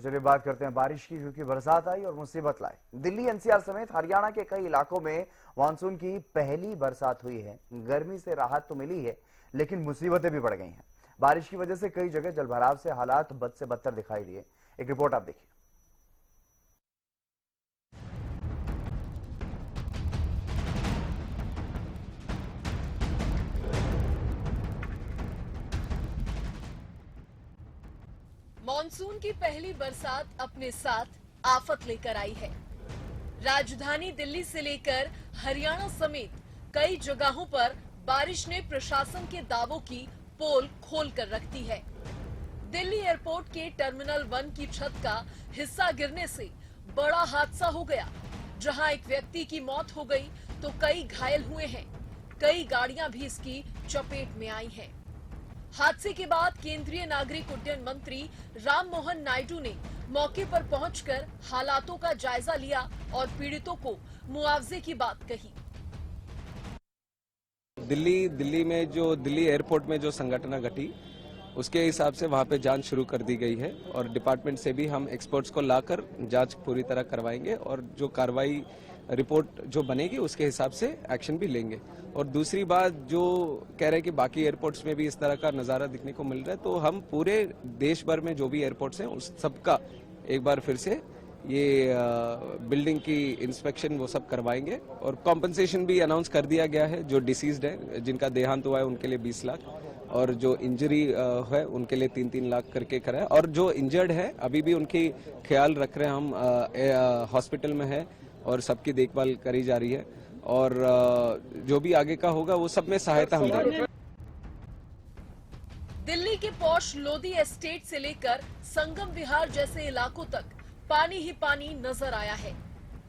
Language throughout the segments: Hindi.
तो चलिए बात करते हैं बारिश की, क्योंकि बरसात आई और मुसीबत लाई। दिल्ली एनसीआर समेत हरियाणा के कई इलाकों में मानसून की पहली बरसात हुई है। गर्मी से राहत तो मिली है, लेकिन मुसीबतें भी बढ़ गई हैं। बारिश की वजह से कई जगह जलभराव से हालात बद से बदतर दिखाई दिए। एक रिपोर्ट आप देखिए। मॉनसून की पहली बरसात अपने साथ आफत लेकर आई है। राजधानी दिल्ली से लेकर हरियाणा समेत कई जगहों पर बारिश ने प्रशासन के दावों की पोल खोल कर रख दी है। दिल्ली एयरपोर्ट के टर्मिनल 1 की छत का हिस्सा गिरने से बड़ा हादसा हो गया, जहां एक व्यक्ति की मौत हो गई तो कई घायल हुए हैं। कई गाड़ियां भी इसकी चपेट में आई हैं। हादसे के बाद केंद्रीय नागरिक उड्डयन मंत्री राममोहन नायडू ने मौके पर पहुंचकर हालातों का जायजा लिया और पीड़ितों को मुआवजे की बात कही। दिल्ली में जो दिल्ली एयरपोर्ट में जो संघटना घटी, उसके हिसाब से वहां पे जांच शुरू कर दी गई है और डिपार्टमेंट से भी हम एक्सपर्ट्स को लाकर जांच पूरी तरह करवाएंगे और जो कार्रवाई रिपोर्ट जो बनेगी उसके हिसाब से एक्शन भी लेंगे। और दूसरी बात जो कह रहे हैं कि बाकी एयरपोर्ट्स में भी इस तरह का नज़ारा दिखने को मिल रहा है, तो हम पूरे देश भर में जो भी एयरपोर्ट्स हैं उस सबका एक बार फिर से ये बिल्डिंग की इंस्पेक्शन वो सब करवाएंगे और कॉम्पनसेशन भी अनाउंस कर दिया गया है। जो डिसीज्ड है, जिनका देहांत हुआ है, उनके लिए 20 लाख और जो इंजरी है उनके लिए 3-3 लाख करके कराया। और जो इंजर्ड है अभी भी उनकी ख्याल रख रहे हैं हम, हॉस्पिटल में है और सबकी देखभाल करी जा रही है और जो भी आगे का होगा वो सब में सहायता हम देंगे। दिल्ली के पॉश लोधी एस्टेट से लेकर संगम विहार जैसे इलाकों तक पानी ही पानी नजर आया है।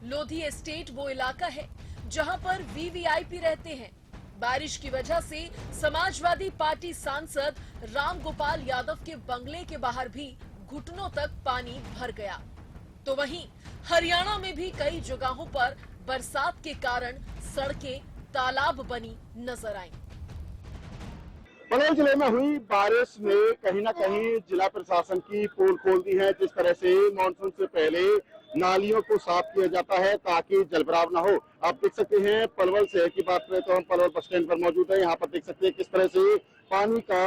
लोधी एस्टेट वो इलाका है जहां पर वीवीआईपी रहते हैं। बारिश की वजह से समाजवादी पार्टी सांसद राम गोपाल यादव के बंगले के बाहर भी घुटनों तक पानी भर गया। तो वहीं हरियाणा में भी कई जगहों पर बरसात के कारण सड़कें तालाब बनी नजर आईं। पलवल जिले में हुई बारिश ने कहीं ना कहीं जिला प्रशासन की पोल खोल दी है। जिस तरह से मानसून से पहले नालियों को साफ किया जाता है ताकि जलभराव ना हो। आप देख सकते हैं, पलवल शहर की बात करें तो हम पलवल बस स्टैंड पर मौजूद है। यहाँ पर देख सकते हैं किस तरह से पानी का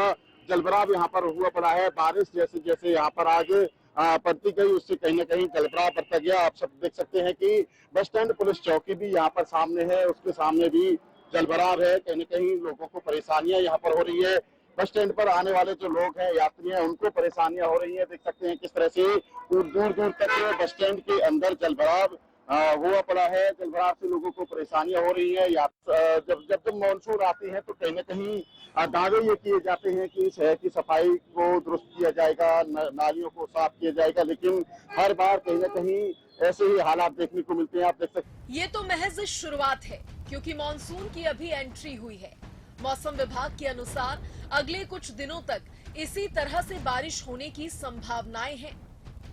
जलभराव यहाँ पर हुआ पड़ा है। बारिश जैसे जैसे यहाँ पर आज पड़ती गई, उससे कहीं ना कहीं जलभराव बढ़ता गया। आप सब देख सकते हैं कि बस स्टैंड पुलिस चौकी भी यहाँ पर सामने है, उसके सामने भी जलभराव है। कहीं न कहीं लोगों को परेशानियां यहाँ पर हो रही है। बस स्टैंड पर आने वाले जो लोग हैं, यात्री हैं, उनको परेशानियां हो रही है। देख सकते हैं किस तरह से दूर दूर तक बस स्टैंड के अंदर जलभराव हुआ पड़ा है। जलभराव से लोगों को परेशानियां हो रही है। जब मानसून आती है तो कहीं न कहीं दावे ये किए जाते हैं कि शहर की सफाई को दुरुस्त किया जाएगा, नालियों को साफ किया जाएगा, लेकिन हर बार कहीं न कहीं ऐसे ही हालात देखने को मिलते हैं। आप देख सकते ये तो महज शुरुआत है, क्योंकि मॉनसून की अभी एंट्री हुई है। मौसम विभाग के अनुसार अगले कुछ दिनों तक इसी तरह से बारिश होने की संभावनाएं हैं।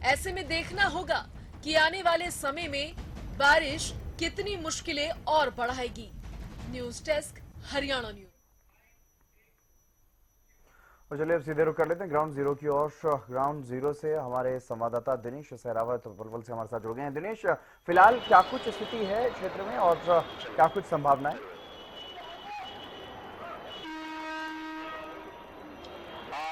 ऐसे में देखना होगा कि आने वाले समय में बारिश कितनी मुश्किलें और बढ़ाएगी। News desk, Haryana news. और चलिए अब सीधे रुक कर लेते हैं ग्राउंड जीरो की ओर। ग्राउंड जीरो से हमारे संवाददाता दिनेश सहरावत पलवल से हमारे साथ जुड़ गए हैं। दिनेश, फिलहाल क्या कुछ स्थिति है क्षेत्र में और क्या कुछ संभावनाएं?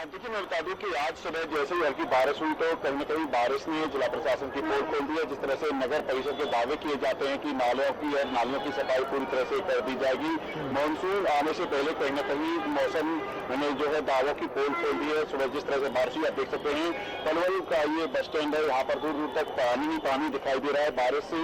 देखिए, मैं बता दूं कि आज सुबह जैसे ही हल्की बारिश हुई तो कहीं न कहीं बारिश ने जिला प्रशासन की पोल खोल दी है। जिस तरह से नगर परिषद के दावे किए जाते हैं कि नालों की और नालियों की सफाई पूरी तरह से कर दी जाएगी। मानसून आने से पहले कहीं न कहीं मौसम ने जो है दावों की पोल खोल दी है। सुबह जिस तरह से बारिश हुई, आप देख सकते हैं पलवल का ये बस स्टैंड है, यहाँ पर दूर दूर तक पानी ही पानी दिखाई दे रहा है। बारिश से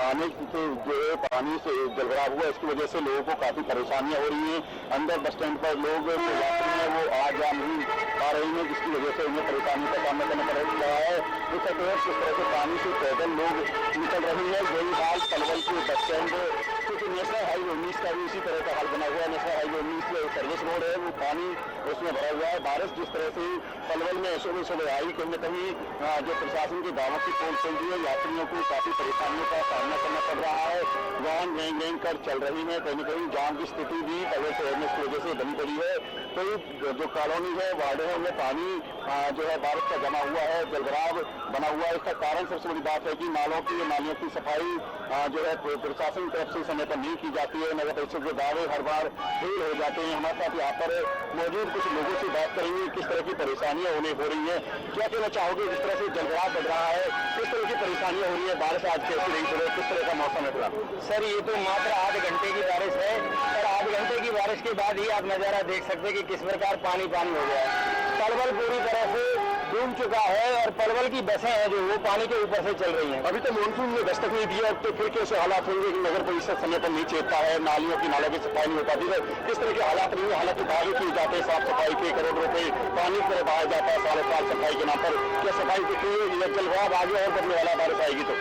आने से जो है पानी से जलभराव हुआ, इसकी वजह से लोगों को काफी परेशानियां हो रही है। अंदर बस स्टैंड पर लोग जो यात्री हैं वो आ जा नहीं आ रही है, जिसकी वजह से उन्हें परेशानी का सामना करना पड़ रहा है। इस तरह से पानी से पैदल लोग निकल रहे हैं। यही हाल पलवल के बस स्टैंड, क्योंकि नेशनल हाईवे 19 का भी इसी तरह का हाल बना हुआ है। नेशनल हाईवे 19 सर्विस रोड है, वो पानी उसमें भरा हुआ है। बारिश जिस तरह से पलवल में सुबह आई, कहीं न कहीं जो प्रशासन के दावों की पोल खोल दी है, यात्रियों को काफी परेशानियों का सामना करना पड़ रहा है। वाहन रेंग रेंग कर चल रही है। कहीं न कहीं जाम की स्थिति भी पलवल शहर में इसकी वजह से बनी पड़ी है। कई जो कॉलोनी है, वार्ड है, उनमें पानी जो है बारिश का जमा हुआ है, जलभराव बना हुआ है। इसका कारण सबसे बड़ी बात है कि नालियों की सफाई जो है प्रशासन की तरफ से समय पर नहीं की जाती है। नगर परिषद के दावे हर बार फेल हो जाते हैं। हमारे साथ यहाँ पर मौजूद कुछ लोगों से बात करेंगे, किस तरह की परेशानियां उन्हें हो रही है, क्या कहना चाहोगे, जिस तरह से जलभराव बढ़ रहा है, किस तरह की परेशानियां हो रही है, बारिश आज कैसी रही, किस तरह का मौसम है? सर ये तो मात्र आध घंटे की बारिश है और आध घंटे की बारिश के बाद ही आप नजारा देख सकते हैं कि किस प्रकार पानी पानी हो गया है। पलवल पूरी तरह से डूब चुका है और पलवल की बसें हैं जो वो पानी के ऊपर से चल रही हैं। अभी तो मानसून ने दस्तक नहीं दिया, तो फिर कैसे हालात होंगे कि नगर परिषद समय पर नहीं चेतता है, नालियों की सफाई नहीं हो पाती है, किस तरह के हालात नहीं है? हालांकि दावे किए जाते हैं साफ सफाई के, करोड़ रुपए पानी पर बहाया जाता है 5.5 सफाई के नाम पर। क्या सफाई दिख रही है? यह जलभराव आगे और बढ़ने वाला बारिश आएगी तो?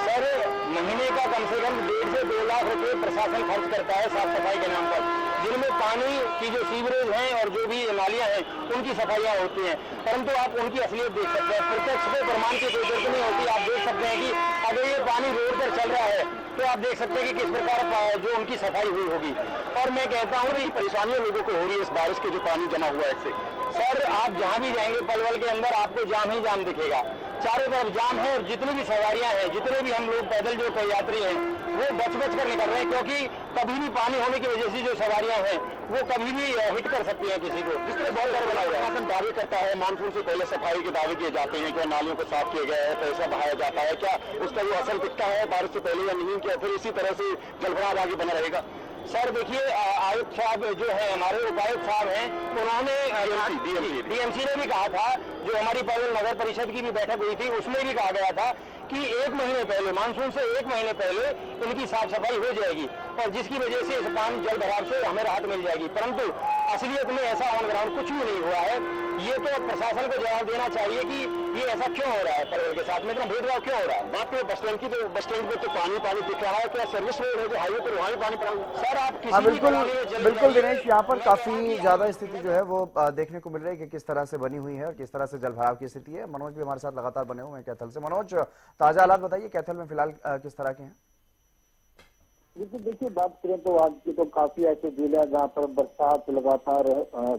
सर महीने का कम से कम 1.5 से 2 लाख रुपए प्रशासन खर्च करता है साफ सफाई के नाम पर, जिनमें पानी की जो सीवरेज हैं और जो भी नालियां हैं उनकी सफाइयां होती हैं। परंतु आप उनकी असलियत देख सकते हैं, प्रत्यक्ष पे प्रमाण की कोई जरूरत नहीं होती। आप देख सकते हैं कि अगर ये पानी रोड पर चल रहा है तो आप देख सकते हैं कि किस प्रकार जो उनकी सफाई हुई होगी। और मैं कहता हूँ कि परेशानियां लोगों को हो रही है इस बारिश के जो पानी जमा हुआ है इससे। सर आप जहाँ भी जाएंगे पलवल के अंदर आपको जाम ही जाम दिखेगा, चारों तरफ जाम है। और जितनी भी सवारियां हैं, जितने भी हम लोग पैदल जो यात्री हैं वो बच कर निकल रहे हैं, क्योंकि कभी भी पानी होने की वजह से जो सवारियां हैं वो कभी भी हिट कर सकती हैं किसी को। जिस तरह बहुत डर बना हुआ है, दावे करता है मानसून से पहले सफाई के दावे किए जाते हैं, क्या नालियों को साफ किया गया है, पैसा बहाया जाता है, क्या उसका वो असर दिखता है बारिश से पहले या नहीं? क्या फिर इसी तरह से जलभराव आगे बना रहेगा? सर देखिए आयुक्त साहब जो है हमारे उपायुक्त साहब हैं, उन्होंने डीएमसी ने भी कहा था, जो हमारी पलवल नगर परिषद की भी बैठक हुई थी उसमें भी कहा गया था कि 1 महीने पहले, मानसून से 1 महीने पहले इनकी साफ सफाई हो जाएगी और जिसकी वजह से इस पानी जल भराव से हमें राहत मिल जाएगी। परंतु असलियत में ऐसा ऑन ग्राउंड कुछ भी नहीं हुआ है। ये तो प्रशासन को जवाब देना चाहिए कि ये ऐसा क्यों हो रहा है, पलवल के साथ में इतना भेदभाव क्यों हो रहा है। बात तो बस स्टैंड की, तो बस स्टैंड में तो पानी दिख रहा है, क्या सर्विस रोड है जो हाईवे पर वहाँ पानी पड़ा? सर आप हाँ किसी बिल्कुल दिनेश, यहाँ पर काफी ज्यादा स्थिति जो है वो देखने को मिल रही है कि किस तरह से बनी हुई है और किस तरह से जलभराव की स्थिति है। मनोज भी हमारे साथ लगातार बने हुए हैं कैथल से। मनोज, ताजा हालात बताइए, कैथल में फिलहाल किस तरह के हैं? देखिए बात करें तो आज की तो काफी ऐसे जिले हैं जहाँ पर बरसात लगातार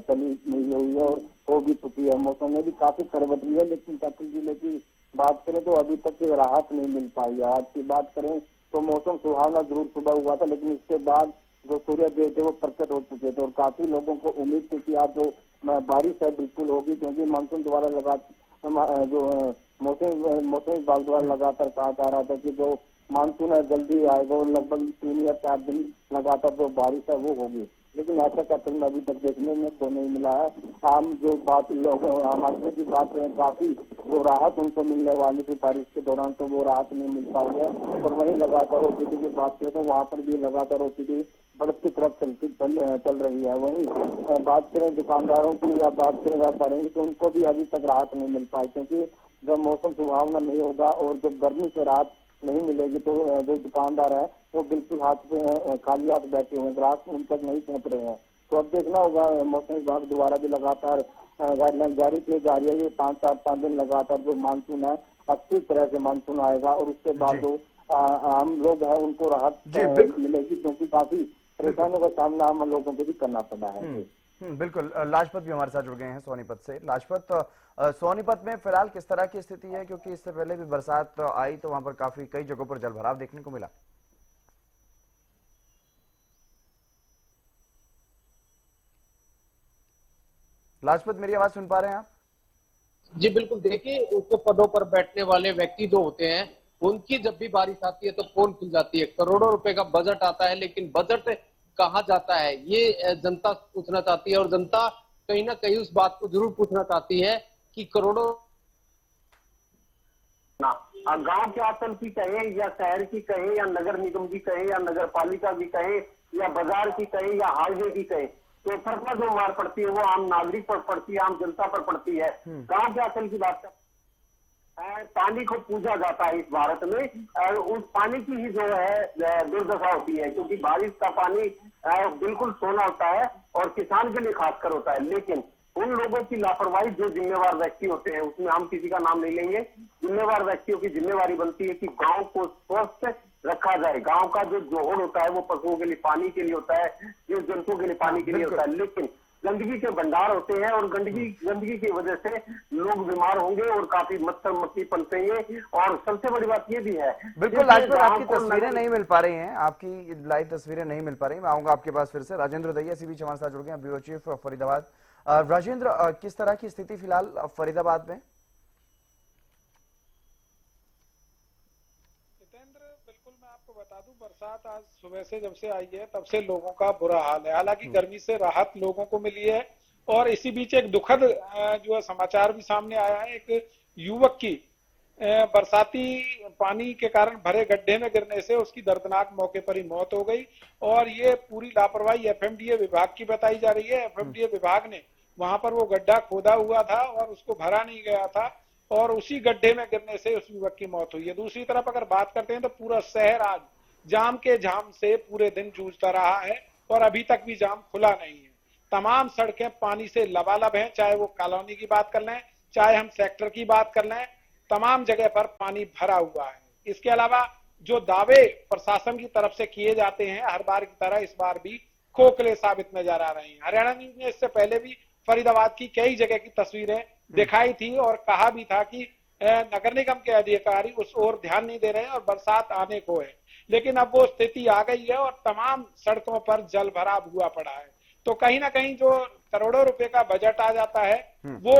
चली हुई है और हो भी चुकी है। मौसम में भी काफी करवट हुई है, लेकिन कैथल जिले की बात करें तो अभी तक राहत नहीं मिल पाई है। आज की बात करें तो मौसम सुहावना जरूर सुबह हुआ था, लेकिन इसके बाद जो सूर्य देव थे वो प्रकट हो चुके थे और काफी लोगों को उम्मीद थी कि आज जो बारिश है बिल्कुल होगी, क्योंकि मानसून द्वारा जो मौसम विभाग द्वारा लगातार कहा जा रहा था कि जो मानसून है जल्दी आएगा और लगभग 3 या 4 दिन लगातार जो बारिश है वो होगी, लेकिन ऐसा कैथल में अभी तक देखने में तो नहीं मिला है। आम जो बात लोग आम आदमी की बात रहे, काफी वो राहत उनको मिलने वाली थी बारिश के दौरान, तो वो राहत नहीं मिल पा रही है। और वहीं लगातार ओपीडी की बात करें तो वहाँ पर भी लगातार ओपीडी बढ़ती तरफ चल रही है। वहीं बात करें दुकानदारों की या बात करें व्यापारियों की, तो उनको भी अभी तक राहत नहीं मिल पाई, क्योंकि जब मौसम सुहावना नहीं होगा और जब गर्मी से राहत नहीं मिलेगी तो जो दुकानदार है वो बिल्कुल हाथ पे खाली हाथ बैठे हुए, ग्राहक उन तक नहीं पहुंच रहे हैं। तो अब देखना होगा, मौसम विभाग द्वारा भी लगातार गाइडलाइन जारी की जा रही है। ये 5 दिन लगातार जो मानसून है अच्छी तरह से मानसून आएगा और उसके बाद जो आम लोग हैं उनको राहत मिलेगी, क्योंकि काफी परेशानियों का सामना आम लोगों को भी करना पड़ा है। बिल्कुल। लाजपत भी हमारे साथ जुड़ गए हैं सोनीपत से। लाजपत, सोनीपत में फिलहाल किस तरह की स्थिति है, क्योंकि इससे पहले भी बरसात आई तो वहां पर काफी कई जगहों पर जलभराव देखने को मिला। लाजपत, मेरी आवाज सुन पा रहे हैं आप? जी बिल्कुल। देखिए उच्च पदों पर बैठने वाले व्यक्ति जो होते हैं उनकी जब भी बारिश आती है तो पोल खुल जाती है। करोड़ों रुपए का बजट आता है, लेकिन बजट कहाँ जाता है ये जनता पूछना चाहती है और जनता कहीं ना कहीं उस बात को जरूर पूछना चाहती है कि करोड़ों गांव के आंचल की कहें या शहर की कहें या नगर निगम की कहें या नगर पालिका की कहें या बाजार की कहें या हाईवे की कहें, तो फर्क जो मार पड़ती है वो आम नागरिक पर पड़ती है, आम जनता पर पड़ती है। गांव के आंचल की बात पानी को पूजा जाता है इस भारत में, और उस पानी की ही जो है दुर्दशा होती है, क्योंकि बारिश का पानी बिल्कुल सोना होता है और किसान के लिए खासकर होता है। लेकिन उन लोगों की लापरवाही, जो जिम्मेवार व्यक्ति होते हैं, उसमें हम किसी का नाम नहीं लेंगे, जिम्मेवार व्यक्तियों की जिम्मेवारी बनती है कि गांव को स्वस्थ रखा जाए। गांव का जो जोहड़ होता है वो पशुओं के लिए पानी के लिए होता है, जीव जंतुओं के लिए पानी के लिए होता है, लेकिन गंदगी के भंडार होते हैं और गंदगी की वजह से लोग बीमार होंगे और काफी मच्छर मक्खी पनपेंगे। और सबसे बड़ी बात ये भी है, बिल्कुल राजपुर, आपकी तस्वीरें नहीं मिल पा रही हैं, आपकी लाइव तस्वीरें नहीं मिल पा रही। मैं आऊंगा आपके पास फिर से। राजेंद्र दहिया इसी बीच हमारे साथ जुड़ गए हैं, ब्यूरो चीफ फरीदाबाद। राजेंद्र, किस तरह की स्थिति फिलहाल फरीदाबाद में? बिल्कुल, मैं आपको बता दूं, बरसात आज सुबह से जब से आई है तब से लोगों का बुरा हाल है। हालांकि गर्मी से राहत लोगों को मिली है और इसी बीच एक दुखद जो है समाचार भी सामने आया है। एक युवक की बरसाती पानी के कारण भरे गड्ढे में गिरने से उसकी दर्दनाक मौके पर ही मौत हो गई और ये पूरी लापरवाही एफएमडीए विभाग की बताई जा रही है। एफएमडीए विभाग ने वहां पर वो गड्ढा खोदा हुआ था और उसको भरा नहीं गया था और उसी गड्ढे में गिरने से उस युवक की मौत हुई है। दूसरी तरफ अगर बात करते हैं तो पूरा शहर आज जाम के जाम से पूरे दिन जूझता रहा है और अभी तक भी जाम खुला नहीं है। तमाम सड़कें पानी से लबालब हैं, चाहे वो कॉलोनी की बात कर लें, चाहे हम सेक्टर की बात कर लें, तमाम जगह पर पानी भरा हुआ है। इसके अलावा जो दावे प्रशासन की तरफ से किए जाते हैं हर बार की तरह इस बार भी खोखले साबित नजर आ रहे हैं। हरियाणा न्यूज ने इससे पहले भी फरीदाबाद की कई जगह की तस्वीरें दिखाई थी और कहा भी था कि नगर निगम के अधिकारी उस ओर ध्यान नहीं दे रहे हैं और बरसात आने को है, लेकिन अब वो स्थिति आ गई है और तमाम सड़कों पर जल भराव हुआ पड़ा है। तो कहीं ना कहीं जो करोड़ों रुपए का बजट आ जाता है वो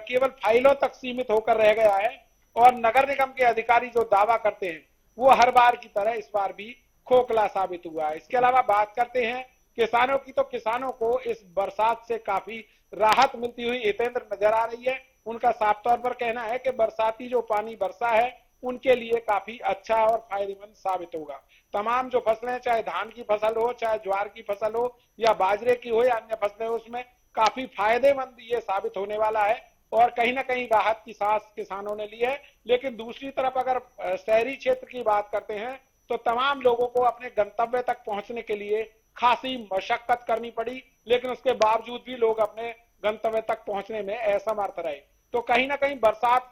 केवल फाइलों तक सीमित होकर रह गया है और नगर निगम के अधिकारी जो दावा करते हैं वो हर बार की तरह इस बार भी खोखला साबित हुआ है। इसके अलावा बात करते हैं किसानों की, तो किसानों को इस बरसात से काफी राहत मिलती हुई हितेंद्र नजर आ रही है। उनका साफ तौर पर कहना है कि बरसाती जो पानी बरसा है उनके लिए काफी अच्छा और फायदेमंद साबित होगा। तमाम जो फसलें, चाहे धान की फसल हो, चाहे ज्वार की फसल हो या बाजरे की हो या अन्य फसलें हो, उसमें काफी फायदेमंद ये साबित होने वाला है और कहीं ना कहीं राहत की सांस किसानों ने ली है। लेकिन दूसरी तरफ अगर शहरी क्षेत्र की बात करते हैं तो तमाम लोगों को अपने गंतव्य तक पहुंचने के लिए खासी मशक्कत करनी पड़ी, लेकिन उसके बावजूद भी लोग अपने गंतव्य तक पहुंचने में असमर्थ रहे। तो कहीं ना कहीं बरसात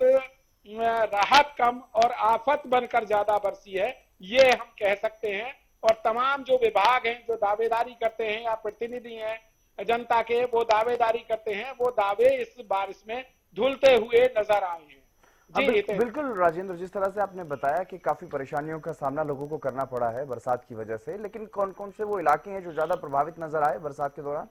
राहत कम और आफत बनकर ज्यादा बरसी है, ये हम कह सकते हैं। और तमाम जो विभाग हैं जो दावेदारी करते हैं या प्रतिनिधि हैं जनता के, वो दावेदारी करते हैं, वो दावे इस बारिश में धुलते हुए नजर आए हैं। बिल्कुल राजेंद्र, जिस तरह से आपने बताया कि काफी परेशानियों का सामना लोगों को करना पड़ा है बरसात की वजह से, लेकिन कौन कौन से वो इलाके हैं जो ज्यादा प्रभावित नजर आए बरसात के दौरान?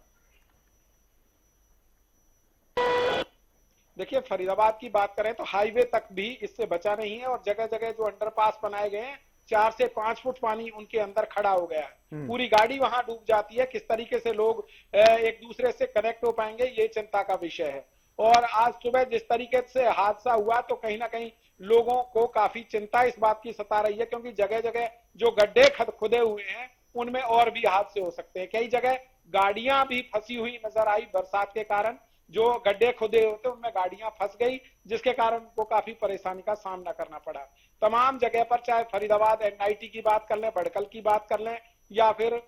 देखिए, फरीदाबाद की बात करें तो हाईवे तक भी इससे बचा नहीं है और जगह जगह जो अंडरपास बनाए गए हैं 4 से 5 फुट पानी उनके अंदर खड़ा हो गया है। पूरी गाड़ी वहां डूब जाती है। किस तरीके से लोग एक दूसरे से कनेक्ट हो पाएंगे ये चिंता का विषय है। और आज सुबह जिस तरीके से हादसा हुआ तो कहीं ना कहीं लोगों को काफी चिंता इस बात की सता रही है, क्योंकि जगह जगह जो गड्ढे खुदे हुए हैं उनमें और भी हादसे हो सकते हैं। कई जगह गाड़ियां भी फंसी हुई नजर आई बरसात के कारण। जो गड्ढे खुदे होते उनमें गाड़ियां फंस गई, जिसके कारण उनको काफी परेशानी का सामना करना पड़ा। तमाम जगह पर, चाहे फरीदाबाद एनआईटी की बात कर लें, बड़कल की बात कर लें या फिर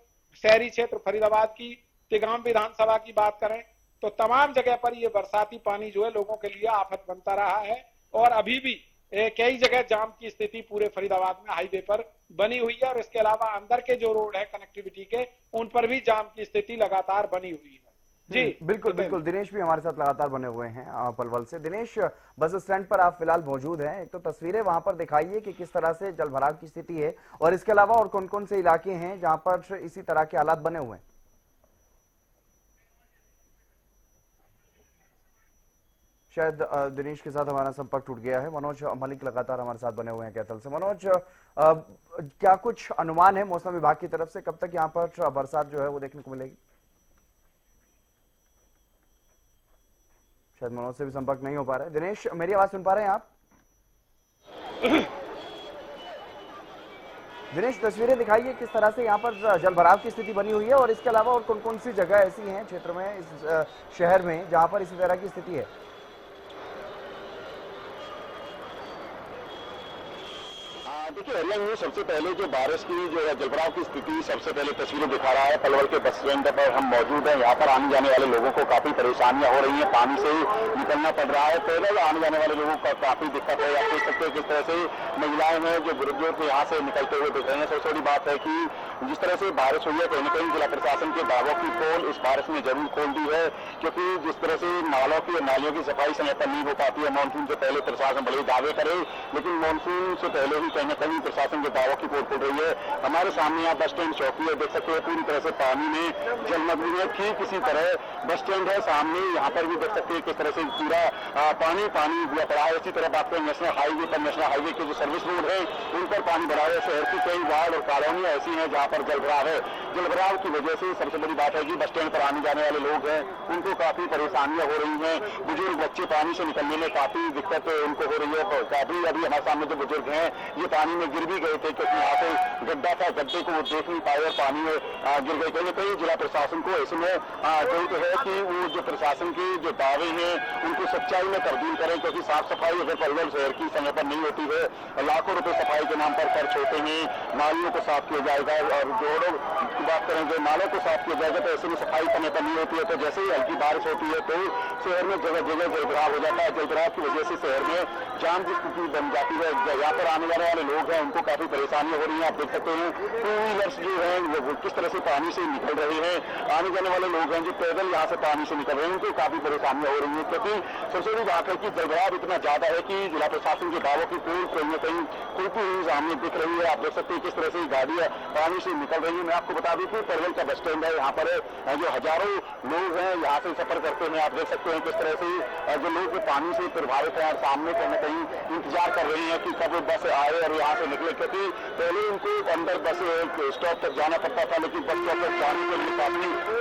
शहरी क्षेत्र फरीदाबाद की तिगाम विधानसभा की बात करें, तो तमाम जगह पर ये बरसाती पानी जो है लोगों के लिए आफत बनता रहा है। और अभी भी कई जगह जाम की स्थिति पूरे फरीदाबाद में हाईवे पर बनी हुई है और इसके अलावा अंदर के जो रोड है कनेक्टिविटी के, उन पर भी जाम की स्थिति लगातार बनी हुई है। जी बिल्कुल बिल्कुल। दिनेश भी हमारे साथ लगातार बने हुए हैं पलवल से। दिनेश, बस स्टैंड पर आप फिलहाल मौजूद हैं, एक तो तस्वीरें वहां पर दिखाइए कि किस तरह से जलभराव की स्थिति है और इसके अलावा और कौन कौन से इलाके हैं जहां पर इसी तरह के हालात बने हुए हैं। शायद दिनेश के साथ हमारा संपर्क टूट गया है। मनोज मलिक लगातार हमारे साथ बने हुए हैं कैथल से। मनोज, क्या कुछ अनुमान है मौसम विभाग की तरफ से, कब तक यहाँ पर बरसात जो है वो देखने को मिलेगी? शायद मनोज से भी संपर्क नहीं हो पा रहा है। दिनेश, मेरी आवाज सुन पा रहे हैं आप? दिनेश, तस्वीरें दिखाइए किस तरह से यहाँ पर जलभराव की स्थिति बनी हुई है और इसके अलावा और कौन कौन सी जगह ऐसी हैं क्षेत्र में, इस शहर में, जहां पर इसी तरह की स्थिति है। देखिए, हरियाणा न्यूज सबसे पहले जो बारिश की जो है जलभराव की स्थिति सबसे पहले तस्वीरें दिखा रहा है। पलवल के बस स्टैंड पर हम मौजूद हैं। यहाँ पर आने जाने वाले लोगों को काफी परेशानियां हो रही हैं, पानी से निकलना पड़ रहा है। पैदल आने जाने वाले लोगों को काफी दिक्कत है। आप देख सकते हैं किस तरह से महिलाएं हैं जो बुजुर्ग यहाँ से निकलते हुए दिख रहे हैं। सबसे बड़ी बात है कि जिस तरह से बारिश हुई है कहीं न कहीं जिला प्रशासन के दावों की पोल इस बारिश ने जरूर खोल दी है, क्योंकि जिस तरह से नालों की और नालियों की सफाई समय पर नहीं हो पाती है मानसून से पहले, प्रशासन भले दावे करे लेकिन मानसून से पहले ही कहीं न कहीं प्रशासन के दावों की पोल खुल रही है। हमारे सामने यहाँ बस स्टैंड चौकी है, देख सकते हैं पूरी तरह से पानी में जलमग्न है। ठीक इसी तरह बस स्टैंड है सामने, यहाँ पर भी देख सकते हैं किस तरह से पूरा पानी हुआ पड़ा है। इसी तरह बात करें नेशनल हाईवे पर, नेशनल हाईवे के जो सर्विस रोड है उन पर पानी भरा है। शहर की कई वार्ड और कॉलोनियां ऐसी हैं जहाँ पर जलभराव है। जलभराव की वजह से सबसे बड़ी बात है कि बस स्टैंड पर आने जाने वाले लोग हैं उनको काफी परेशानियां हो रही हैं। बुजुर्ग बच्चे पानी से निकलने में काफी दिक्कत उनको हो रही है। काफी अभी हमारे सामने जो बुजुर्ग हैं ये पानी में गिर भी गए थे, क्योंकि यहाँ पे गड्ढा था, गड्ढे को वो देख नहीं पाए और पानी में गिर गए। कहीं न कहीं जिला प्रशासन को ऐसे में जरूरत है कि वो जो प्रशासन के जो दावे हैं उनको सच्चाई में तब्दील करें, क्योंकि साफ सफाई अगर पलवल शहर की समय पर नहीं होती है, लाखों रुपए सफाई के नाम पर खर्च होते हैं, नालियों को साफ किया जाएगा और जोड़ों की बात करें जो नालों को साफ किया जाएगा तो ऐसे में सफाई समय पर नहीं होती है, तो जैसे ही हल्की बारिश होती है तो शहर में जगह जगह जलभराव हो जाता है। जलभराव की वजह से शहर में जाम की स्थिति बन जाती है। यहाँ पर आने जाने वाले लोग हैं उनको काफी परेशानियां हो रही हैं। आप देख सकते हैं टू व्हीलर्स जो है वो किस तरह से पानी से निकल रहे हैं। आने जाने वाले लोग हैं जो पैदल यहाँ से पानी से निकल रहे हैं उनको काफी परेशानियां हो रही है, क्योंकि सबसे बड़ी बात है कि जलभराव इतना ज्यादा है कि जिला प्रशासन के दावों की पोल कहीं न कहीं खुलती हुई सामने दिख रही है। आप देख सकते हैं किस तरह से गाड़ियां पानी से निकल रही है। मैं आपको बता दूं कि पलवल का बस स्टैंड है, यहाँ पर जो हजारों लोग हैं यहाँ से सफर करते हैं। आप देख सकते हैं किस तरह से जो लोग पानी से प्रभावित हैं और सामने कहीं न कहीं इंतजार कर रहे हैं कि कब बस आए और यहाँ से निकले, क्योंकि पहले उनको अंदर बस स्टॉप तक जाना पड़ता था लेकिन बस स्टॉप तक जाने के लिए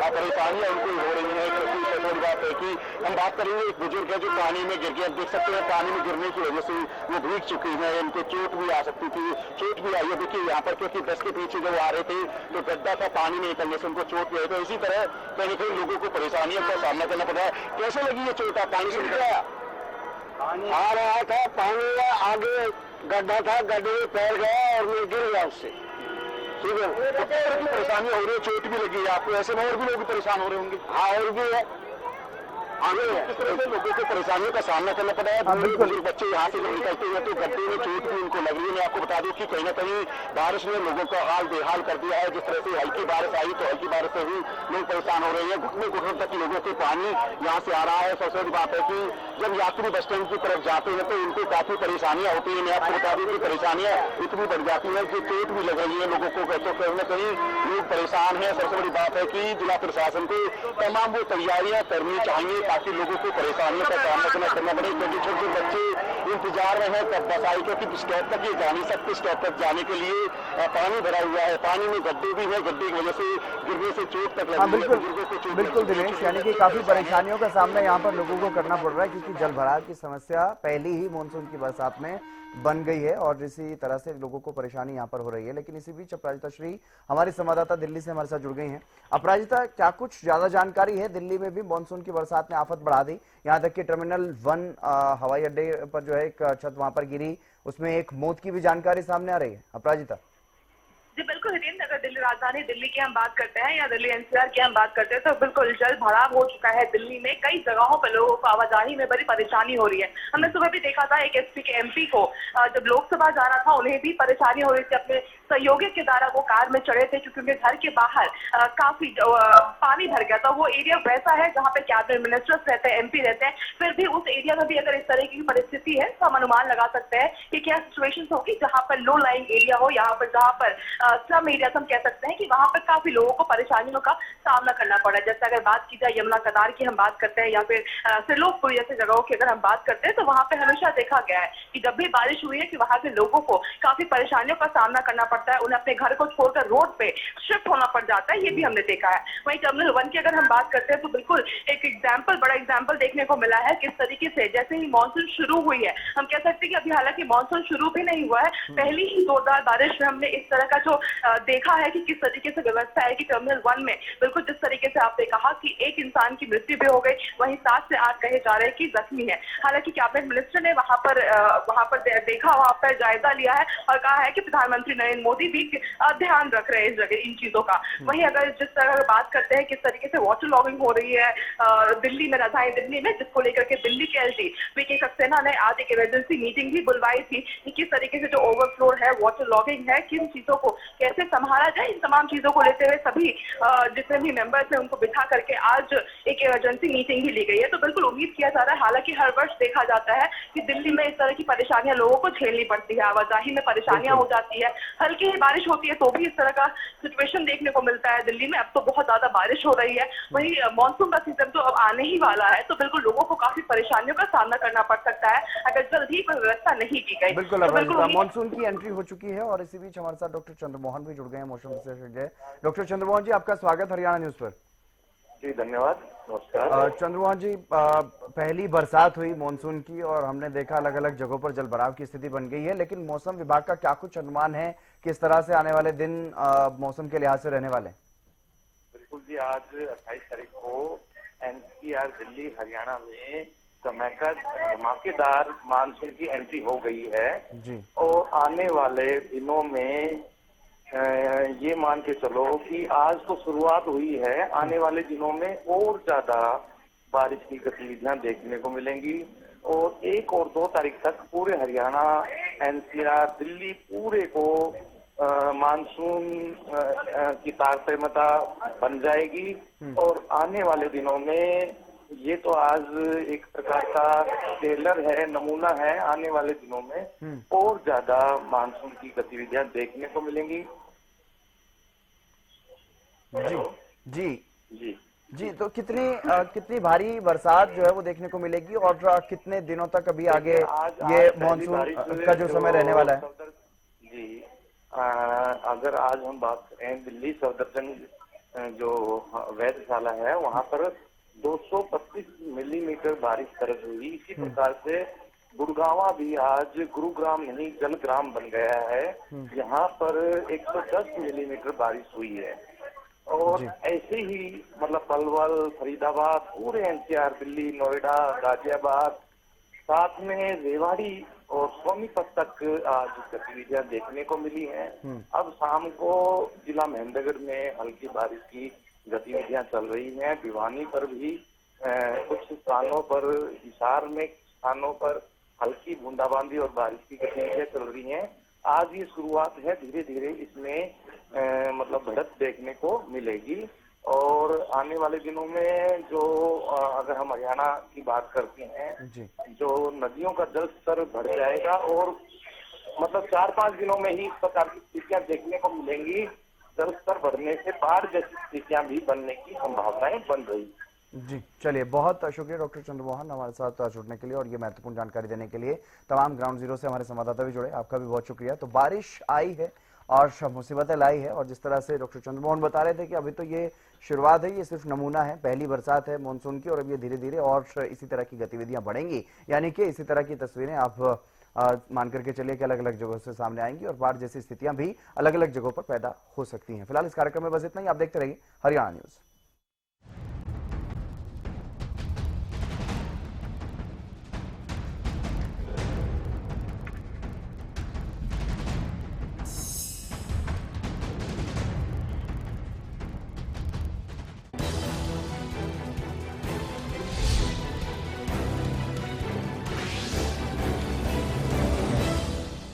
काफी परेशानियां उनको हो रही है। क्योंकि सबसे बड़ी बात है कि हम बात करेंगे एक बुजुर्ग है जो पानी में गिर गए। आप देख सकते हैं पानी में गिरने की वजह से वो भीग चुकी है, उनको चोट भी आ सकती थी, चोट भी आई है। देखिए यहाँ पर क्योंकि बस के पीछे जब आ रहे थे तो गड्ढा था, पानी में निकलने से उनको चोट भी आई। तो इसी तरह कहीं न कहीं लोगों को परेशानियों का सामना करना पड़ा है। कैसे लगी ये चोट? पानी से निकला आ रहा था, पानी आगे गड्ढा था, गड्ढे में पैर गया और मैं गिर गया उससे। ठीक है, तो किस तरह की परेशानी हो रही है? चोट भी लगी है आपको, ऐसे में और भी लोग परेशान हो रहे होंगे। हाँ और भी है, आगे किस तरह से लोगों को परेशानियों का सामना करना पड़ा है। बुजुर्ग बच्चे यहाँ से जब निकलते हैं तो गड्ढे में चोट भी उनको लग रही है। मैं आपको बता दूं कि कहीं न कहीं बारिश ने लोगों का हाल बेहाल कर दिया है। जिस तरह से हल्की बारिश आई तो हल्की बारिश से भी लोग परेशान हो रहे हैं। घुटने घुटने तक लोगों के पानी यहाँ से आ रहा है। सबसे बड़ी बात है कि जब यात्री बस स्टैंड की तरफ जाते हैं तो उनको काफी परेशानियां होती है। मैं आपको बता दूं कि परेशानियां इतनी बढ़ जाती है कि चोट भी लग रही है लोगों को, तो कहीं न कहीं लोग परेशान है। सबसे बड़ी बात है कि जिला प्रशासन को तमाम वो तैयारियां करनी चाहिए ताकि लोगों को परेशानियों का सामना करना पड़े, क्योंकि छोटे बच्चे इंतजार में है कब बस आई, क्योंकि स्टॉप तक ये जा नहीं सकते। स्टॉप तक जाने के लिए पानी भरा हुआ है, पानी में गड्ढे भी है, गड्ढे की वजह से गिरने से चोट तक लगी है। बिल्कुल दिनेश, यानी कि काफी परेशानियों का सामना यहाँ पर लोगों को करना पड़ रहा है, क्योंकि जलभराव की समस्या पहली ही मानसून की बरसात में बन गई है और इसी तरह से लोगों को परेशानी यहाँ पर हो रही है। लेकिन इसी बीच अपराजिता श्री हमारी संवाददाता दिल्ली से हमारे साथ जुड़ गई हैं। अपराजिता, क्या कुछ ज्यादा जानकारी है? दिल्ली में भी मानसून की बरसात ने आफत बढ़ा दी, यहाँ तक कि टर्मिनल 1 हवाई अड्डे पर जो है एक छत वहां पर गिरी, उसमें एक मौत की भी जानकारी सामने आ रही है। अपराजिता जी बिल्कुल हितेंद्र, अगर दिल्ली राजधानी दिल्ली की हम बात करते हैं या दिल्ली एनसीआर की हम बात करते हैं तो बिल्कुल जल भराव हो चुका है। दिल्ली में कई जगहों पर लोगों को आवाजाही में बड़ी परेशानी हो रही है। हमने सुबह भी देखा था एक एसपी के एमपी को जब लोकसभा जाना था उन्हें भी परेशानी हो रही थी। अपने सहयोगी के द्वारा वो कार में चढ़े थे क्योंकि उनके घर के बाहर काफी पानी भर गया था। वो एरिया वैसा है जहाँ पे कैबिनेट मिनिस्टर्स रहते हैं, एमपी रहते हैं, फिर भी उस एरिया में भी अगर इस तरह की परिस्थिति है तो हम अनुमान लगा सकते हैं कि क्या सिचुएशन होगी जहाँ पर लो लाइंग एरिया हो, यहाँ पर जहाँ पर स्लम एरिया हम कह सकते हैं कि वहां पर काफी लोगों को परेशानियों का सामना करना पड़ा है। जैसे अगर बात की जाए यमुना कतार की हम बात करते हैं या फिर त्रिलोकपुर जैसे जगहों की अगर हम बात करते हैं तो वहां पे हमेशा देखा गया है कि जब भी बारिश हुई है कि वहां के लोगों को काफी परेशानियों का सामना करना पड़ता है, उन्हें अपने घर को छोड़कर रोड पे शिफ्ट होना पड़ जाता है, ये भी हमने देखा है। वहीं टर्मिनल 1 की अगर हम बात करते हैं तो बिल्कुल एक बड़ा एग्जाम्पल देखने को मिला है किस तरीके से जैसे ही मानसून शुरू हुई है, हम कह सकते हैं कि अभी हालांकि मानसून शुरू भी नहीं हुआ है, पहली ही जोरदार बारिश में हमने इस तरह का जो देखा है कि किस तरीके से व्यवस्था है कि टर्मिनल 1 में बिल्कुल जिस तरीके से आपने कहा कि एक इंसान की मृत्यु भी हो गई, वहीं 7 से 8 कहे जा रहे हैं कि जख्मी है। हालांकि कैबिनेट मिनिस्टर ने वहां पर देखा, वहां पर जायजा लिया है और कहा है कि प्रधानमंत्री नरेंद्र मोदी भी ध्यान रख रहे हैं इस जगह इन चीजों का। वहीं अगर जिस तरह बात करते हैं किस तरीके से वाटर लॉगिंग हो रही है दिल्ली में, राजधानी दिल्ली में, जिसको लेकर के दिल्ली के एलजी वीके सक्सेना ने आज एक इमरजेंसी मीटिंग भी बुलवाई थी कि किस तरीके से जो ओवरफ्लो है, वाटर लॉगिंग है, किन चीजों को कैसे कैसे संभाला जाए, इन तमाम चीजों को लेते हुए सभी जितने भी मेंबर्स हैं उनको बिठा करके आज एक इमरजेंसी मीटिंग भी ली गई है। तो बिल्कुल उम्मीद किया जा रहा है, हालांकि हर वर्ष देखा जाता है कि दिल्ली में इस तरह की परेशानियां लोगों को झेलनी पड़ती है, आवाजाही में परेशानियां हो जाती है, हल्की ही बारिश होती है तो भी इस तरह का सिचुएशन देखने को मिलता है दिल्ली में। अब तो बहुत ज्यादा बारिश हो रही है, वहीं मानसून का सीजन तो अब आने ही वाला है, तो बिल्कुल लोगों को काफी परेशानियों का सामना करना पड़ सकता है अगर जल्द ही कोई व्यवस्था नहीं की गई। बिल्कुल तो बिल्कुल मानसून की एंट्री हो चुकी है और इसी बीच हमारे साथ डॉक्टर चंद्रमोहन भी जुड़ गए हैं, मौसम विशेषज्ञ। डॉक्टर चंद्रमोहन जी, आपका स्वागत हरियाणा न्यूज पर। जी धन्यवाद, नमस्कार। चंद्रमोहन जी, पहली बरसात हुई मानसून की और हमने देखा अलग अलग जगहों पर जलभराव की स्थिति बन गई है, लेकिन मौसम विभाग का क्या कुछ अनुमान है, किस तरह से आने वाले दिन मौसम के लिहाज से रहने वाले? बिल्कुल जी, आज 28 तारीख को एनसीआर दिल्ली हरियाणा में धमाकेदार मानसून की एंट्री हो गई है जी। और आने वाले दिनों में ये मान के चलो कि आज तो शुरुआत हुई है, आने वाले दिनों में और ज्यादा बारिश की गतिविधियां देखने को मिलेंगी और 1 और 2 तारीख तक पूरे हरियाणा, एनसीआर, दिल्ली पूरे को मानसून की तारतम्यता बन जाएगी और आने वाले दिनों में ये तो आज एक प्रकार का ट्रेलर है, नमूना है, आने वाले दिनों में और ज्यादा मानसून की गतिविधियां देखने को मिलेंगी। जी जी जी जी, तो कितनी भारी बरसात जो है वो देखने को मिलेगी और कितने दिनों तक अभी आगे ये मानसून का जो समय रहने वाला है? जी, अगर आज हम बात करें दिल्ली सफदरजंग जो वेधशाला है वहां पर 225 मिलीमीटर बारिश दर्ज हुई। इसी प्रकार से गुड़गांवा भी आज गुरुग्राम नहीं जलग्राम बन गया है, यहाँ पर 110 मिलीमीटर बारिश हुई है और ऐसे ही मतलब पलवल, फरीदाबाद, पूरे एनसीआर, दिल्ली, नोएडा, गाजियाबाद, साथ में रेवाड़ी और सोनीपत तक आज गतिविधियां देखने को मिली हैं। अब शाम को जिला महेंद्रगढ़ में हल्की बारिश की गतिविधियां चल रही हैं। भिवानी पर भी कुछ स्थानों पर, हिसार में स्थानों पर हल्की बूंदाबांदी और बारिश की गतिविधियां चल रही हैं। आज ये शुरुआत है, धीरे धीरे इसमें मतलब बढ़त देखने को मिलेगी और आने वाले दिनों में जो अगर हम हरियाणा की बात करते हैं जी। जो नदियों का जल स्तर बढ़ जाएगा और मतलब 4-5 दिनों में ही इस प्रकार की स्थितियां देखने को मिलेंगी। जल स्तर बढ़ने से बाढ़ जैसी स्थितियां भी बनने की संभावनाएं बन रही। जी, चलिए, बहुत शुक्रिया डॉक्टर चंद्रमोहन हमारे साथ जुड़ने के लिए और ये महत्वपूर्ण जानकारी देने के लिए। तमाम ग्राउंड जीरो से हमारे संवाददाता भी जुड़े, आपका भी बहुत शुक्रिया। तो बारिश आई है और मुसीबतें लाई है और जिस तरह से डॉक्टर चंद्रमोहन बता रहे थे कि अभी तो ये शुरुआत है, ये सिर्फ नमूना है, पहली बरसात है मानसून की और अब ये धीरे धीरे और इसी तरह की गतिविधियां बढ़ेंगी, यानी कि इसी तरह की तस्वीरें आप मान करके चलिए कि अलग अलग जगहों से सामने आएंगी और बाढ़ जैसी स्थितियां भी अलग अलग जगहों पर पैदा हो सकती हैं। फिलहाल इस कार्यक्रम में बस इतना ही। आप देखते रहिए हरियाणा न्यूज।